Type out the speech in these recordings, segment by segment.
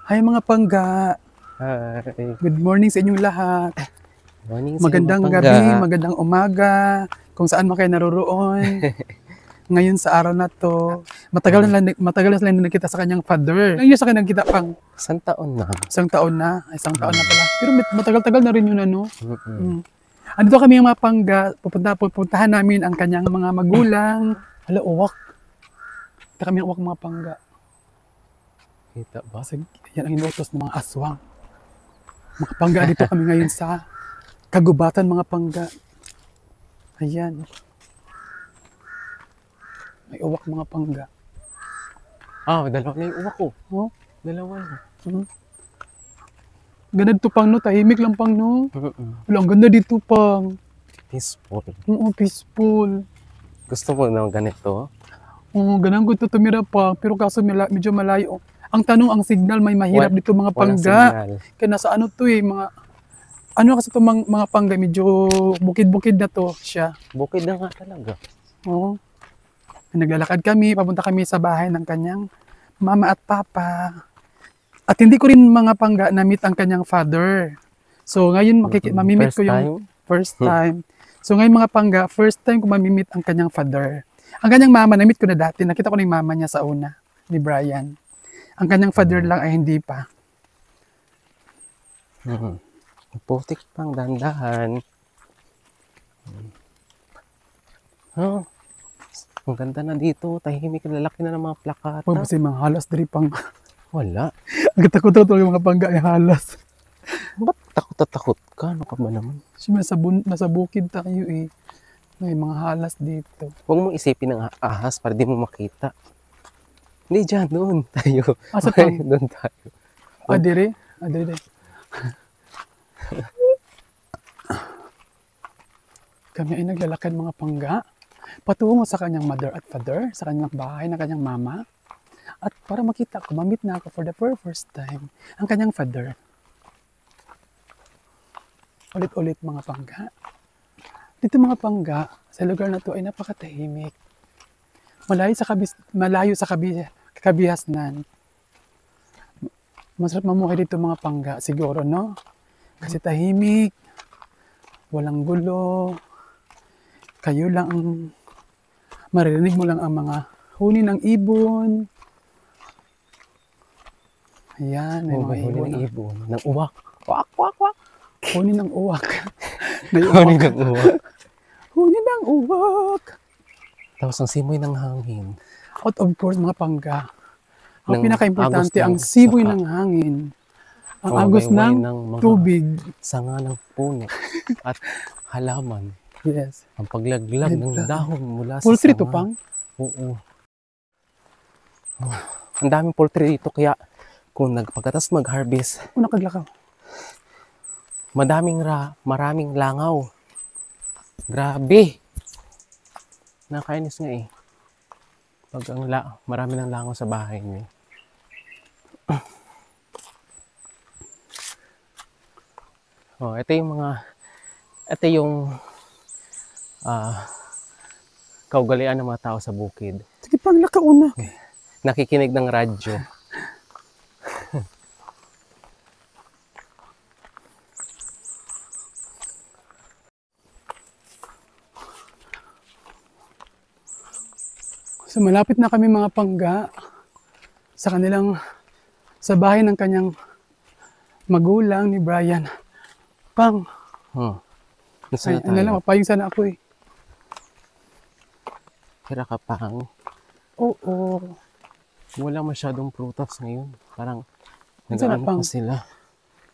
Hi mga pangga. Hi. Good morning sa inyong lahat. Morning sa Magandang Mapangga. gabi, magandang umaga, kung saan man kayo naroon. Ngayon sa araw na to, matagal na sila nakita sa kanyang father. Ngayon sa kanyang kita pang Isang taon na. isang taon na pala. Pero matagal-tagal na rin yun ano. Mm-mm. Andito kami mga pangga, pupuntahan namin ang kanyang mga magulang. Hala, uwak. Kita kami ang uwak mga pangga. Kita ba? Kasi yan ang inutos ng mga aswang. Mga pangga, dito kami ngayon sa kagubatan mga pangga. Ayan. May uwak mga pangga. Dalawa na yung uwak ko. Oh, Dalawa na. ganda dito pang no, tahimik lang pang no. Mm-mm. Wala, ang ganda dito pang. Peaceful. Oo, peaceful. Gusto mo na ganito? Oo, ganang gusto tumira pa, pero kaso medyo malayo. Ang tanong, ang signal may mahirap dito mga Walang pangga. signal. Kaya nasa ano to eh, ano kasi itong mga pangga, medyo bukid-bukid na to siya. Bukid na nga talaga. Oo. Naglalakad kami, papunta kami sa bahay ng kanyang mama at papa. At hindi ko rin mga pangga na-meet ang kanyang father. So ngayon mamimit ko yung first time. So ngayon mga pangga, first time ko mamimit ang kanyang father. Ang kanyang mama, na-meet ko na dati. Nakita ko na yung mama niya sa una, ni Brian. Ang kanyang father lang ay hindi pa. Putik pang dandahan. Oh, ang ganda na dito. Tahimik, lalaki na ng mga plakata. Oh, kasi mga halas dari pang. Wala. Ang takot yung mga pangga ay halas. Ba't takot ka? Ano ka ba naman? Siyempre nasa bukid tayo eh. May mga halas dito. Huwag mong isipin ng ahas para di mo makita. Hindi dyan, doon tayo. Asa Okay, pang? doon tayo. Adire? Adire. Kami ay naglalakad mga pangga. Patungo sa kanyang mother at father, sa kanyang bahay ng kanyang mama. At para makita ko, mamit na ako for the first time, ang kanyang father. Ulit-ulit mga pangga. Dito mga pangga, sa lugar na to ay napakatahimik. Malayo sa kabihasnan. Masarap mamuhay dito mga pangga, siguro, no? Kasi tahimik, walang gulo. Kayo lang ang maririnig mo lang ang mga huni ng ibon. Ayan, may mga huni ibon. ng ibon. Ng uwak. Wak, wak, wak. Huni ng uwak. May Huni uwak. ng uwak. Huni ng uwak. Tapos ang simoy ng hangin. Out of course, mga pangga. Ang Ng pinaka-importante, agos ng ang simoy saka. ng hangin. Ang Oh, agos gayway ng ng mga tubig. sanga ng puno at halaman. Yes. Ang paglaglag ng dahon mula sa Poultry sanga. to pang. Oo. Ang daming poultry dito kaya kung pagkatas mag-harvest, Nakaglakaw. maraming langaw. Grabe. Nakainis nga eh. Pag marami ng langaw sa bahay niyo. Oh, ito yung kaugalian ng mga tao sa bukid. Sige pang, lakauna. Nakikinig ng radyo. So malapit na kami mga pangga sa bahay ng kanyang magulang ni Brian. Pang, Nasaan na tayo? ano lang, mapayong sana ako eh. Tira ka pang. Oo. Wala masyadong prutas ngayon. Parang Nasaan na nag-ano pang? pa sila.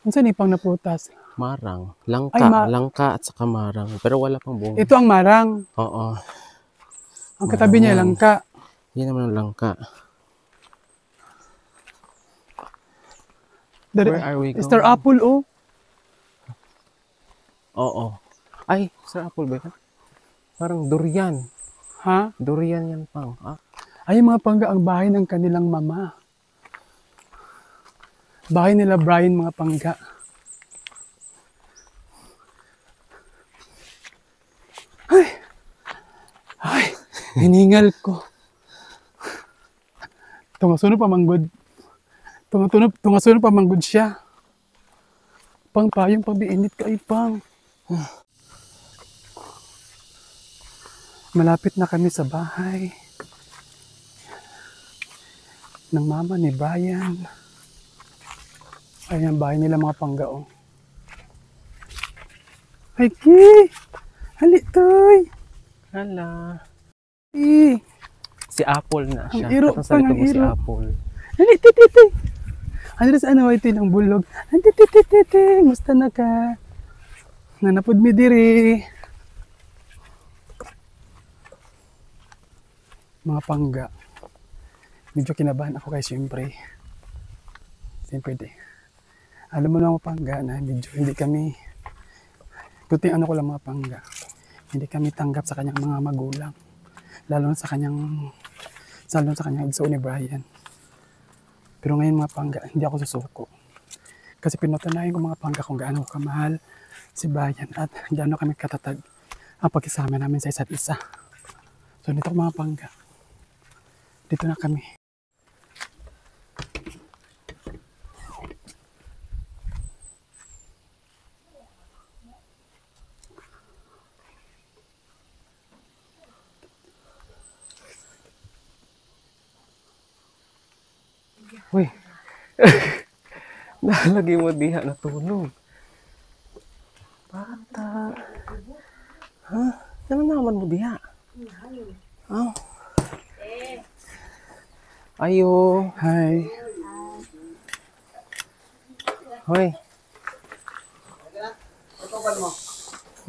Saan ni pang naputas? Marang. Langka. Ay, Langka at saka marang. Pero wala pang bunga. Ito ang marang. Oo. Ang katabi niya langka. Yan naman ang langka. Where are we going? Star Apple, oh. Oo. Ay, Star Apple ba yan? Parang durian. Ha? Durian yan pang. Ay, mga pangga, ang bahay ng kanilang mama. Bahay nila Brian, mga pangga. Ay, hiningal ko. Tungasunod pa manggod. Tungasunod pa manggod siya. Pang payong pabiinit ka ipang. Malapit na kami sa bahay ng mama ni Brian. Ayan ang bahay nila mga panggaong. Ay, Ki! Halitoy! Hala. Ki! Si Apple na siya. Ang iro Katong sa pa, likod ang mo si iro. Apple. Halitititi! Ano sa ano ito ng bulog? Halitititi! Musta na ka? Nanapod mi diri. Mga pangga. Medyo kinabahan ako kay siyempre. Siyempre di. Alam mo na mga pangga na medyo hindi kami, kuting ano ko lang mga pangga, hindi kami tanggap sa kanyang mga magulang. Lalo na sa kanyang igsoon ni Brian. Pero ngayon mga pangga, hindi ako susuko. Kasi pinatunayan ko mga pangga kung gaano ko kamahal si Brian at gaano kami katatag ang pagkisama namin sa isa't isa. So dito mga pangga, dito na kami. Uy. Nalagay mo diha na tulog. Bata. Ha? Ano naman mo diha? Oh. Ayo. Hi. Hoy. Ikaw mo.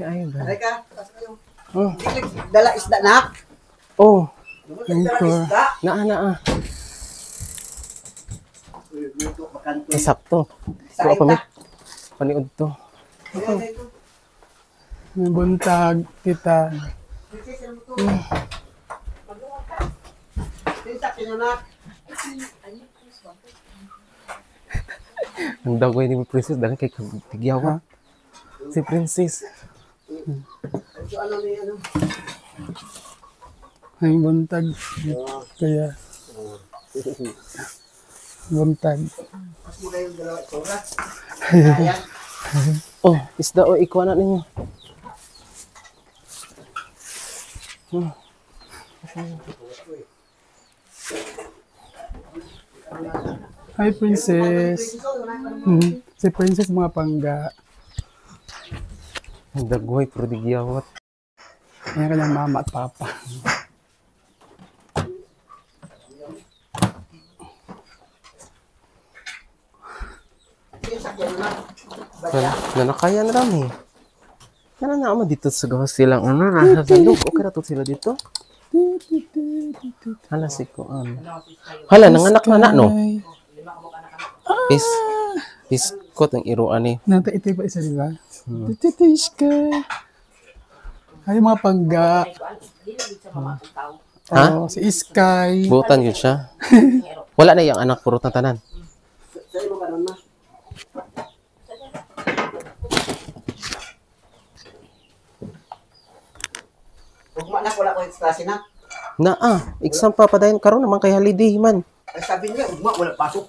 Ayo ba? Aray ka. Oh. Dala isda na. Oh. Thank you. Naa. Bakanto. Sakto. Sa Kuha pa mi. ita. Paniod to. May buntag, tita. Ang dagoy ni Princess dahil kay Tigyawa. Si Princess. May buntag. Kaya, buntag. Oh, isda o ikuha na ninyo. Hi, Princess. Si Princess mga pangga. Ang dagoy, pero Tigyawat. Ayan kanyang mama at papa. Nanakaya na lang eh. Nananaama dito sa gawas silang ano, nasa sandok. Okay na to sila dito. Hala si Kuan. Hala, nanganak na no? Piskot ang iruan eh. Nanta ito ba isa, di ba? Titish ka. Ay, mga pangga. Ha? Oh, si Iskay. Butan yun siya. Wala na yung anak, purot na tanan. Ugma na wala ko klase na. Exam pa padayon karon naman kay holiday man. Ay sabi niya ugma wala pasok.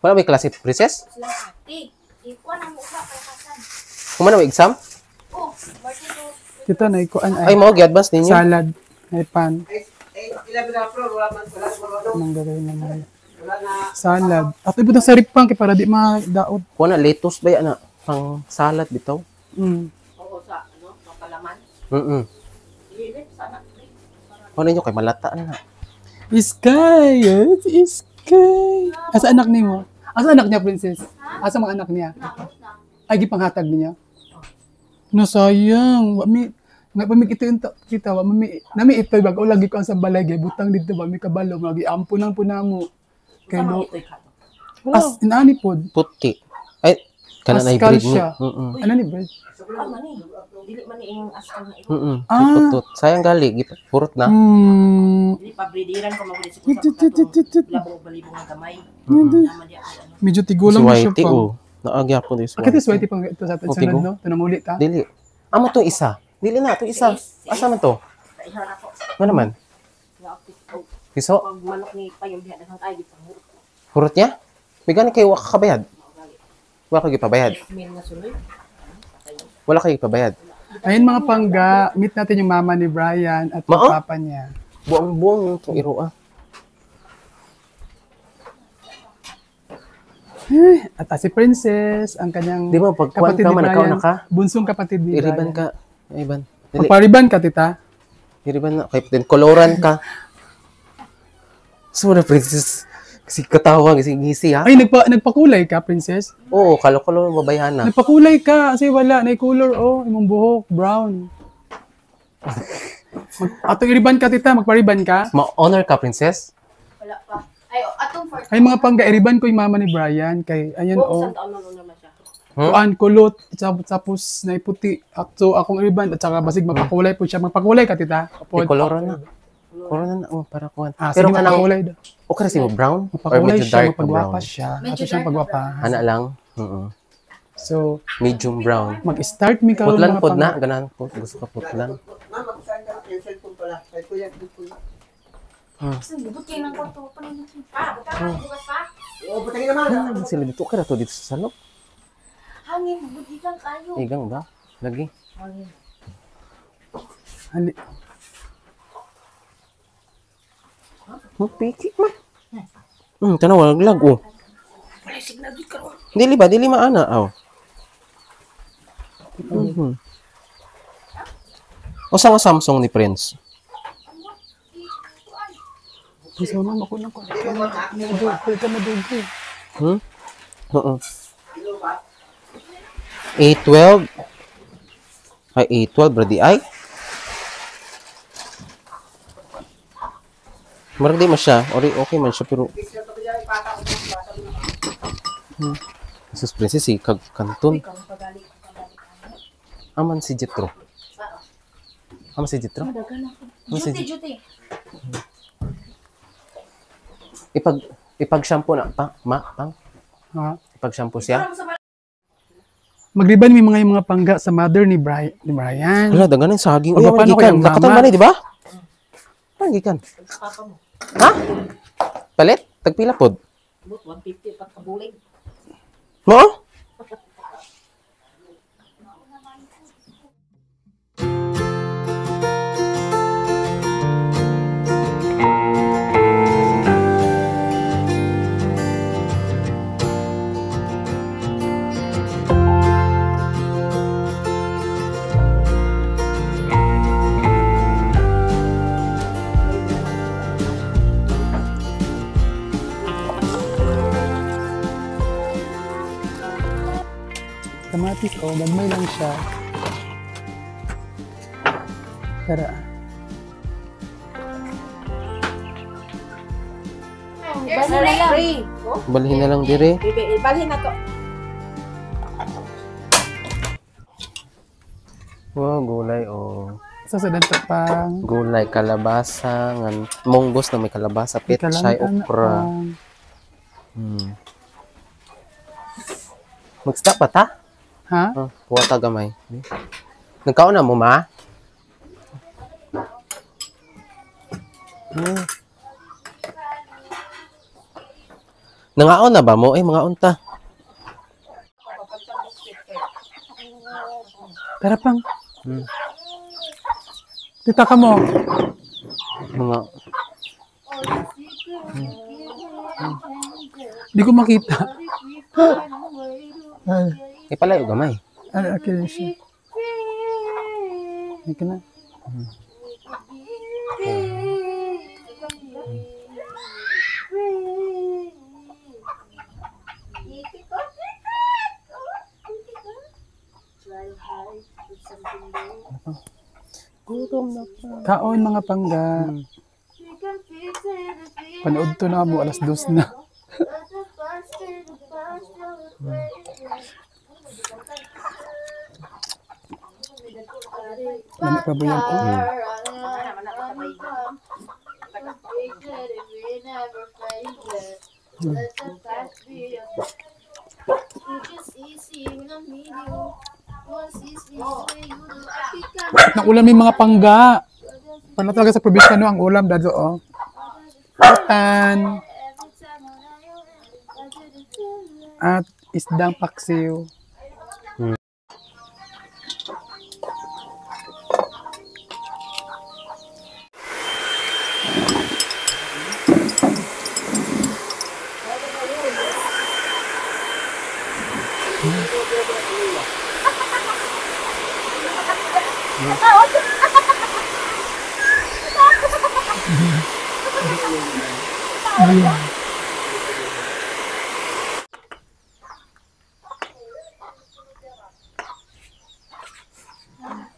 Wala may klase Princess? Ikuan ang mukha kay kasan. Kumana may exam? Oh, Martino. Tito na ikuan Ay ay mo gi-advance ninyo. salad. Ay pan. Ay ila bila pro wala man wala Anong gagawin na naman? wala na. Salad. At ibo sa ripang kay para di madaot. Kuha na lettuce ba yan na? Pang salad bitaw. Oo sa ano, mapalaman. Dili sana. Kuha ninyo kay malata na. Iskay! Yes, Iskay! Asa anak niyo? Asa anak niya, Princess? Asa mga anak niya? Tapos na. Ay, gipanghatag niya? No, sayang. Wami, nga pamikito yung kita, nami ito, bago lagi ko ang sa balay, butang dito, wami kabalo, lagi ampunan po na mo. Kaya no, as, inaani po, Puti. Ay, kana na Pascal hybrid mo. siya. Ano ni Brad? Ah, mani. Dili man ni ing askal na ito. Putot. Sayang gali, purot na. Dili pa bridiran ko maguli sa kusa. Labong balibong nga gamay. Naman di ano. Medyo Si tigulang mo siya Whitey, pa. oh. Naagya po din si Akit is Whitey. whitey pang ito sa Okay, sunod, go. no? Ito na muli, ta? Dili. Amo to isa. Dili na, to isa. Asa man to? Sa iha na ko. Ano naman? Nga optis ko. Piso? Pag manok ni payong diha daghang ay gipang. Purot niya? Pigani kayo waka kabayad. Wala kayo pabayad. Mil nga suloy. Wala kayo pabayad. Ayun mga pangga, meet natin yung mama ni Brian at yung Mao? papa niya. Buang-buang itong iro ah. At si Princess, ang kanyang Di ba, pag kuwan kapatid ka, ni manakaw Brian, na ka? bunsong kapatid ni Iriban Brian. ka. Iban. Dili. Magpariban ka, tita? Iriban na. Kaya din, koloran ka. So na, princess. Kasi katawa, kasi ngisi ha. Ay, nagpakulay ka, Princess? Oo, kalo-kalo babayan na. Nagpakulay ka kasi wala. Na-color, oh, imong buhok, brown. Atong iriban ka, tita, magpariban ka. Ma-honor ka, princess? Wala pa. Ay, atong for Ay, mga pangga, iriban ko yung mama ni Brian. Kay, ayun, Oo, oh. isang taon na naman siya. Kuan, kulot, tapos naiputi. So, akong iriban, at saka basig magpakulay po siya. Magpakulay ka, tita. Koloran na. Koloran na, oh, para kuwan. Ah, Pero sige, kanang, magpakulay daw. o kasi mo brown? Or Magpakulay medyo siya, dark na brown? magpagwapa siya. Medyo Ato siyang dark na pagwapahan. Ana lang. So, Medium brown. mag-start mi karon Putlan mga pod na. pangga. Ganahan po. Gusto ka putlan. Ma'am, magsaan ka yung cellphone pala. Ay, kuya, dito. Saan libot kayo ng kwarto pa rin. Pa, buka ka, bukas pa. Oo, putangin naman. Ano sila dito? Okay na to dito sa salok. Hangin, budigang kayo. Igang ba? Lagi. Hali- Mapiki ma. Tanaw lag oh. Dili ba? Dili maana aw. O sa nga Samsung ni Prince? Gusto mo ako na ko. Pwede mo dugo. Oo. A12. Ay, A12, brady ay. Marag di man siya. Okay man siya, pero... Jesus Princess, si Kanton. Aman si Jetro. Aman si Jetro? Aman si Juti, Jetro. juti. Ipag-shampoo na, pang? Ha? Ipag-shampoo siya? Magriban mi mga pangga sa mother ni Brian. Wala, dagan ng saging. O, Uy, paano gikan. kayang Nakatan mama? man di ba? Paano gikan? Papa mo. Ha? Palit? Tagpila pod? But 150 pat kabulig. Mo? Kamatis, oh, gagmay lang siya. Tara. Bali na lang. Free. Oh, Balhin na lang dire. balhin na to. Wow, gulay oh. So, sa danta pang... Gulay, kalabasa, munggos na may kalabasa, petchay, okra. Mag-stop pa ta? Ha? Puwata gamay. Nagkaon na mo, ma? Nangaon na ba mo? Mga unta. Tara pang. Tita ka mo. Mga... Di ko makita. Ipalayo gamay. Ano, okay na siya. Hindi ka na. Kaon mga pangga. Panood to na mo, alas 2 na. Lami pa ba yan? Naulam yung mga pangga. Paano talaga sa probinsya no, ang ulam dado oh. Patan. at isdang paksiw.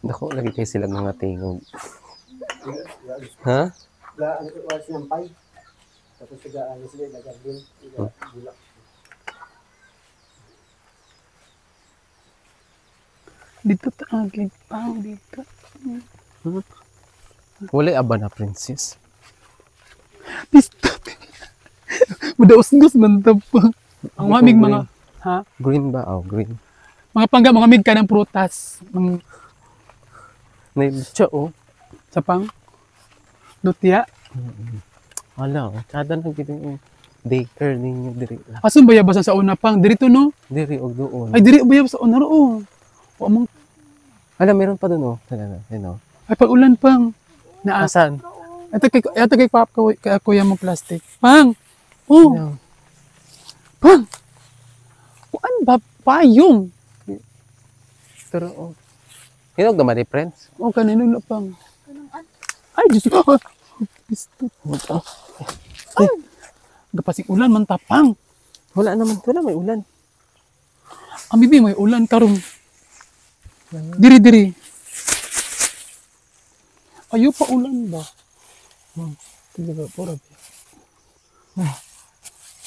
Dako, lagi kayo sila mga tingog. Ha? Gaan ko wala silang pay. Tapos gaan sila nagagawin. Bulak. Dito taagig pang dito. Wala aba na, princess. Dito. Madaos-dos man to po. Ang mamig mga ha? Green ba? Oh, green. Mga pangga, mga mig ka ng prutas. Mga Nailitsa, oh. sa pang lutya. Wala, oh. Kada na gito yung daycare ninyo diri. Asan ba yabasan sa una pang? Dirito no? Diri, og doon. Ay, diri ba yabas sa una ro? O amang, Alam, meron pa doon, oh. Tala, yun, oh. ay pag ulan pang. Naas. Asan? Ito kay pap kay kuya mo plastic. Pang! Oh, Ano? pang! Kuan ba payong? Pero, oh. Hinog naman ni friends. Oh, kanino na pang. Ay, Diyos ko. Pisto. Ay, gapasing ulan man tapang. Wala naman, wala may ulan. Ang bibi may ulan karon. Diri. Ayo pa ulan ba? Hindi ba pura ba?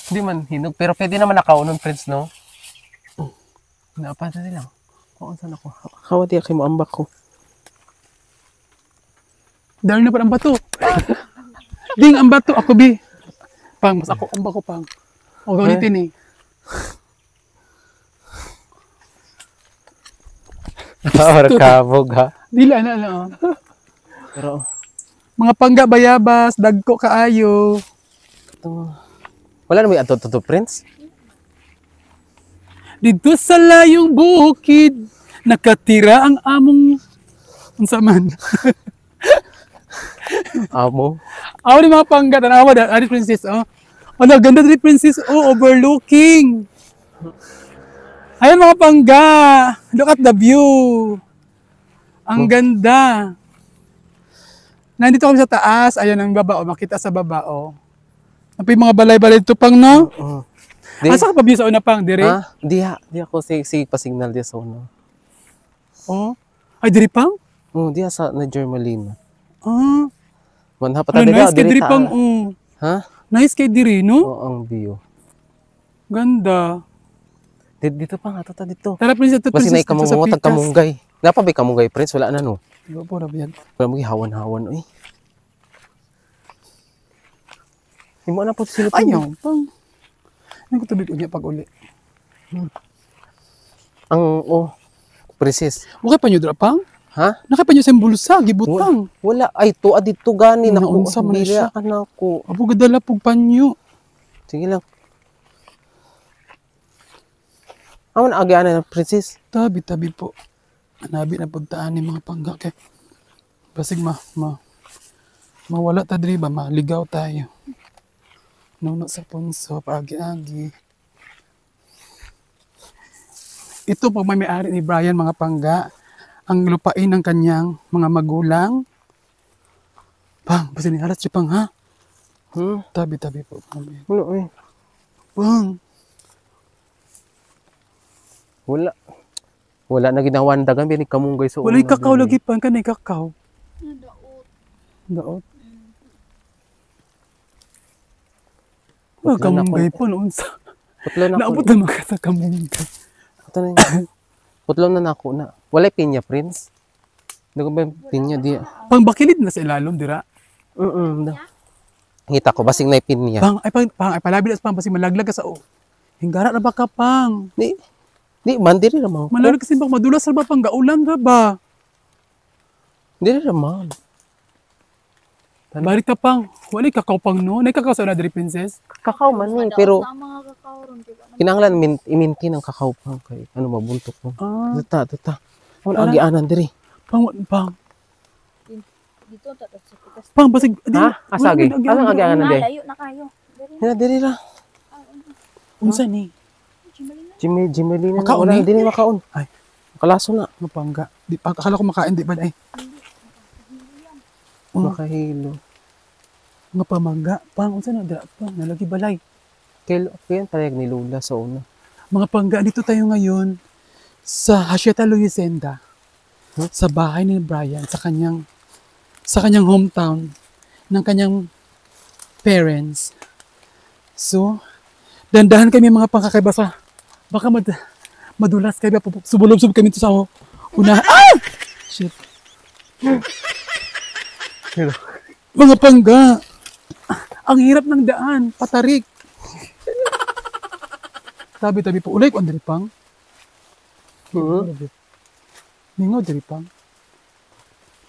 Hindi man hinog, pero pwede naman nakaunon friends, no? Napata nila. Oo, saan ako? Kawati ako mo ambak ko. Dahil na pa ang bato. Ding ang bato ako bi. Pang mas ako ang bako pang. O gawin eh. Or kabog, ha? Dila na lang. Pero, Mga pangga bayabas, dagko kaayo. ito, wala na may ato friends. Dito sa layong bukid, nakatira ang among unsa man. Amo. Aw ni mga pangga tanawa da ari princess oh. Ano ganda diri princess oh overlooking. Ayun mga pangga, look at the view. Ang ganda. Nandito kami sa taas, ayun ang baba oh, makita sa baba oh. Napay mga balay-balay dito pang no. Oo. Di, Asa ka pa view sa una pang diri? ha? Di ako si pa-signal di sa una. Oh. Ay diri pang? Oo, di sa na Germalina. Ah. Manha pa Ano, tayo nice kay diri pang oh. Ha? Nice kay diri no? Oo, ang view. Ganda. Dito pa nga, dito. Tara princess, ito Basi na dito sa ikamungot at pikas. kamunggay. Napa ba kamunggay, friends? Wala na, no? Iba po na yan. Wala mo hawan-hawan, oy. Hindi mo na po silipin. Ayaw, pang. Ano ko tubig unya pag uli? Ang, princess. Wakay pa nyo dra pang? Ha? Nakay pa nyo sa bulsa, gibutang. Wala. Ay, tuwa dito gani. Una, Naku, unsa man na siya. ka na ako. Abo gadala pug panyo. Sige lang. Ako na agyan na, princess. Tabi po. Anabi na puntaan ni mga pangga kay basig mawala ta diri ba, maligaw tayo. Nuno sa punso, paagi-agi. Ito pag may-ari ni Brian mga pangga, ang lupain ng kanyang mga magulang. Pang, basta ni halas si pang ha? Tabi po. Wala, oy. Pang, Wala na ginawan dagan binig kamunggay so. walay kakao lagi pang kanay kakao. Daot. Wala kamunggay po noon sa. Putlo na Naabot ako. naman ka sa kamunggay. Putlo na nako na. Wala pinya, prince. Hindi ko ba yung pinya di? Pang bakilid na sa ilalom dira. Ngita ko basing na pinya. Pang ay palabi na sa pang basi malaglag ka sa Hinggara na ba ka pang? Di mandiri ra mo. Malalag kasi bang madulas sa ba pang gaulan ra ba? Diri ra man. Balik ta pang. Wala kakao pang no. Nay kakao sa na diri princess. Kakao man ni, pero Sa mga kakao ron, di ba? kinahanglan i-maintain ang kakao pang kay ano mabuntok mo. Ah, Tuta. Wala agianan diri. pang. Dito, tapos sa pitas. Pang basig. Ha? Asagi. Anong agianan diri? Layo na kayo. Dari, Hina diri ra. Unsa ni? Jimelina na Makaon wala eh. diri makaon. Ay. Kalaso na. Nga pangga. Di akala ko makain di ba ay. Makahilo. Nga pamangga. Pang unsa na dira pang nalagi balay. Kaya talag ni Lula sa una. Mga pangga, dito tayo ngayon sa Hacienda Luisenda. Sa bahay ni Brian, sa kanyang hometown ng kanyang parents. So, dandahan kami mga pangkakaiba sa baka madulas kayo, subulubsub kami to sa una. Ah! Shit. Mga pangga, ang hirap ng daan, patarik. Tabi-tabi po. Ulay ko ang diri pang. Ningaw diri pang.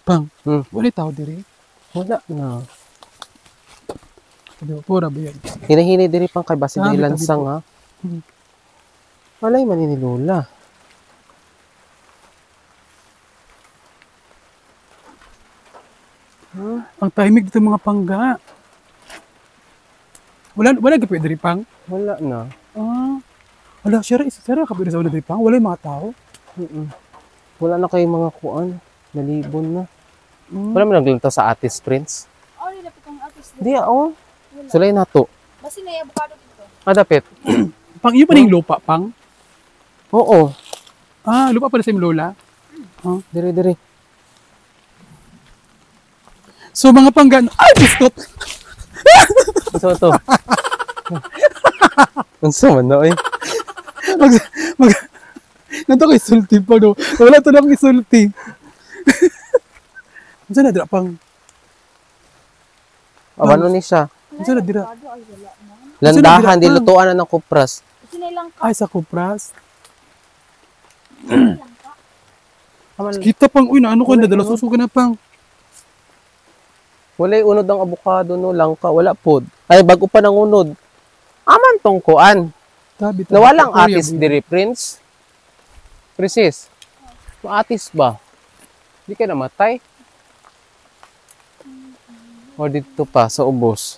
Pang. Wala tao diri. Wala na. Sabi ko, pura ba yan? Hinahini diri pang kay base diri Tabi-tabi lansang po. ha. Walay man ni Lula. Ang tahimik dito mga pangga. Wala ka pwede diri pang. Wala na. Ah. Wala, sira ka pwede sa una diri pang. Wala yung mga tao. Wala na kay mga kuan. Nalibon na. Mm. Wala man naglantaw sa Atis Prince. oh, nila po kang artist. Di ako. Sulay na to. Basi na yung avocado dito. Dapit. Pang, iyo pa na yung lupa, pang. Oo. Ah, lupa pala sa yung lola. Diri. So, mga pangga, ay, bistot! Unsa to? Unsa man na eh. Nanto ko isulti pa, no? Wala to na akong isulti. Unsa na dira pang? Awano ni siya. Unsa na dira? Avocado ay wala na. Landahan, Unsa na dira, di pang? lutuan na ng kupras. Kasi na lang ka. Ay, sa kupras. Lang ka. Kita pang, uy, na ano ko, nadala susuga na pang. Walay unod ang avocado no langka, wala pod. Ay bago pa nang unod. Aman tong kuan. Tabi. Nawalang atis diri, Prince. Princess. Atis ba? Di ka namatay? O dito pa sa ubos.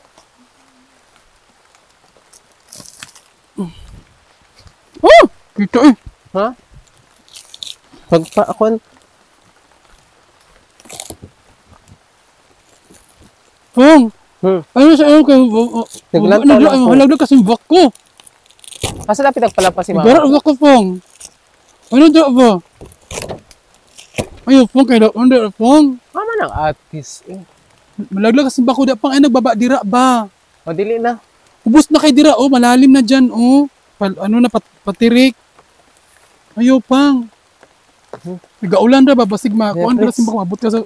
Oh! Kita eh. Ha? Pagpa ako Pang! Ano sa iyo kayo? Naglantaw lang ako. Halaglag kasing bak ko. Asa dapat nagpalapa si Gara mama? ang ko pang. Ano dito ba? Ayaw pang kayo. Ano dito pang? Mama ng atis. Malaglag kasing bak ko. Pang ay nagbaba dira ba? O dili na. Ubus na kay dira. Oh, malalim na dyan. Oh. Ano na patirik. Ayaw pang. Nagaulan ra ba? Basig ma. Yeah, Kuan ka please. kasing bak. Mabot ka sa...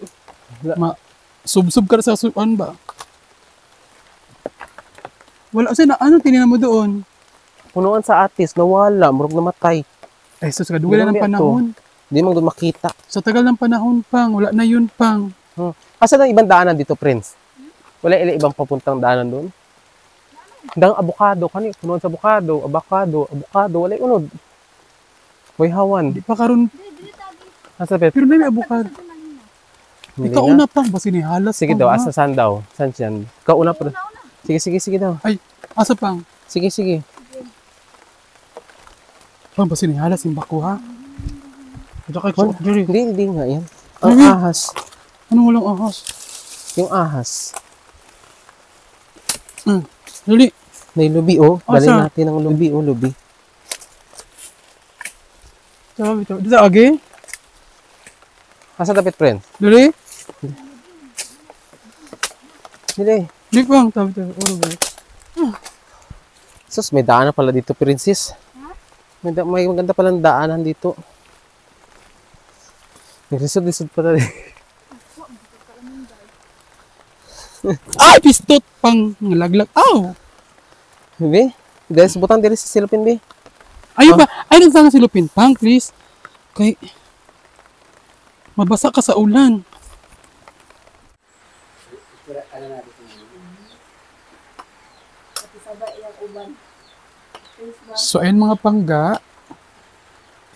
Sub-sub ka sa... Ano ba? Wala. Kasi na, ano tininan mo doon? Punuan sa atis, nawala, murag namatay. Ay, sus, kaduwala ng Ganun panahon. Di mo doon makita. Sa tagal ng panahon pang. Wala na yun pang. Asa na ibang daanan dito, Prince? Wala ibang papuntang daanan doon? Dang avocado, kani punuan sa avocado, wala unod. Hoy hawan. Di pa karon. Asa bet? Pero na may abukad. Hindi Ikaw na. una pang. Basi ni halas. Sige pang, daw, ha? asa saan daw? Saan siyan? Ikaw una pa. Sige daw. Ay, asa pang. Sige. Pang, basi ni halas yung bako ha. Ito kay ko. Jerry. Hindi nga yan. Ang Hindi. ahas. Anong walang ahas? Yung ahas. Dali. May lubi, oh. Dali Asa? natin ang lubi, oh, lubi. Sabi ito. Dito agi. Asa dapat, friend? Dali. Dili. Dali pang. Sabi ito. Uro ba? Sus, may daanan pala dito, princess. May maganda palang daanan dito. Naglisod-lisod pala rin. Ay, pistot pang nalaglag. Aw! Hindi? Dahil sa butang dili sa silupin, be. Ayun ba? Ay, nagsanga si Lupin. Pang, please. Kay... Mabasa ka sa ulan. Ano na dito? Pati sabay yung uban. Face mask. So, ayun mga pangga.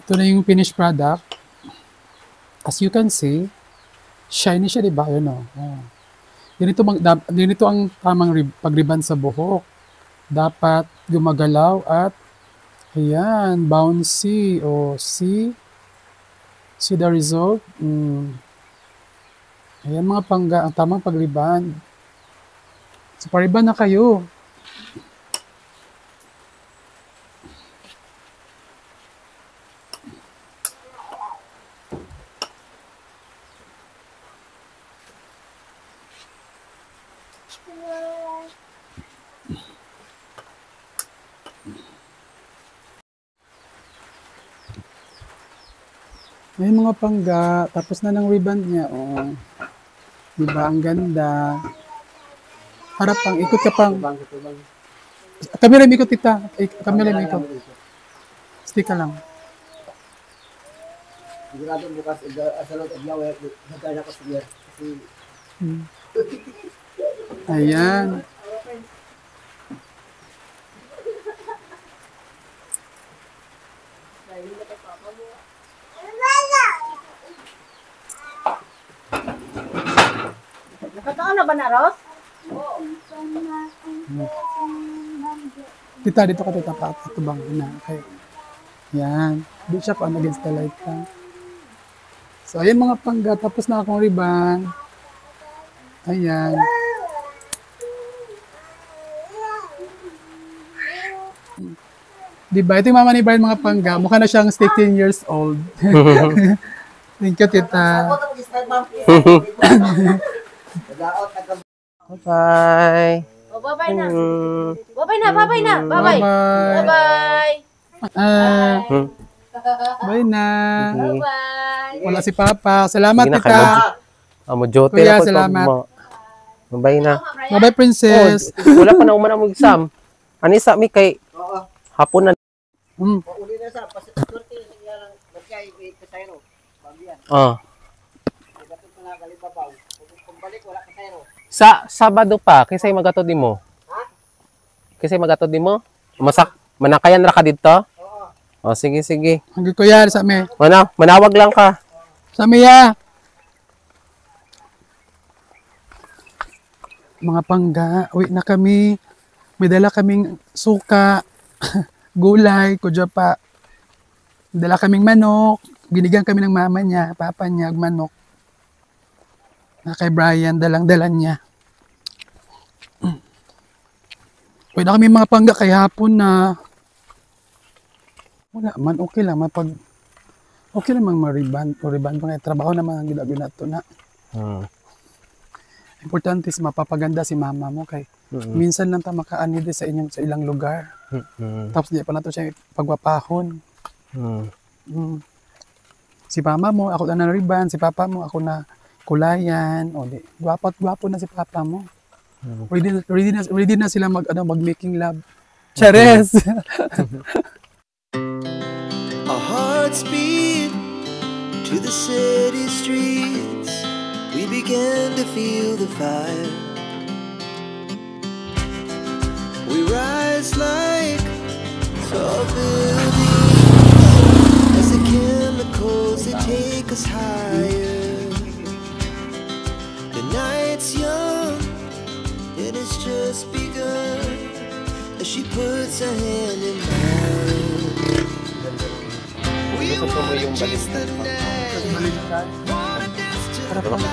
Ito na yung finished product. As you can see, shiny siya, di ba? Ayun o. Oh. Ganito ang tamang pag-ribbon sa buhok. Dapat gumagalaw at ayan, bouncy. O, see? See the result? Ayan mga pangga, ang tamang pag-ribbon. So, pa-ribbon na kayo. May mga pangga, tapos na ng ribbon niya, oh. Diba, ang ganda. Harap pang, ikot ka pang. Bang, ito bang. Kami rin ikot, tita. Kami rin ikot. Stick ka lang. Sigurado bukas, asalot at lawa, nagkaya ko siya. Kasi, Ayan. Nakataon na ba na, Ros? Tita, dito ka tita pa. Ito bang, ina. Okay. Yan. Di siya pa against the light ka. So, ayan mga pangga. Tapos na akong ribbon. Ayan. Diba? Ito yung mama ni Brian mga pangga. Mukha na siyang 16 years old. Thank you, tita. ako mag-start, ma'am. Nag-out, Bye-bye. O, babay na. Babay na, babay na. Babay. Bye-bye. Bye. Ah, Hmm. bye na. Bye. Wala si Papa. Salamat, Sige na, tita. Amo jote Kuya, na ko. salamat. Mabay na. Bye-bye, princess. Wala pa na umana mo exam. Anisa mi kay Oo. hapon na. Uli na sa pastorte niya lang bagay kasayro. Pambiyan. Dapat ko na galibabaw. Kung balik wala kasayro. Sa Sabado pa kisay magatod nimo. Ha? Kisay magatod nimo? Manakayan ra ka didto? Oo. Sige sige. Hanggang ko yan sa me. Manawag lang ka. Sa ya. Mga pangga, uwi na kami. May dala kaming suka, gulay, kudya pa. Dala kaming manok. Binigyan kami ng mama niya, papa niya, manok. Na kay Brian, dalang-dalan niya. Uwi na kami mga pangga, kay hapon na. Wala man, okay lang. Okay lang mariban o riban pa nga. Trabaho naman ang ginagawa nato na. Importante is mapapaganda si mama mo kay minsan lang ta makaani din sa ilang lugar. Tapos di pa nato siya pagwapahon. Si mama mo, ako na riban, si papa mo, ako na kulayan. O di, gwapo na si papa mo. Ready na sila mag-making love. Chares! Our hearts beat to the city streets. We began to feel the fire. We rise like tall buildings as the chemicals they take us higher. The night's young and it's just begun as she puts her hand in mine. We wanna chase the night, wanna dance to Para makikita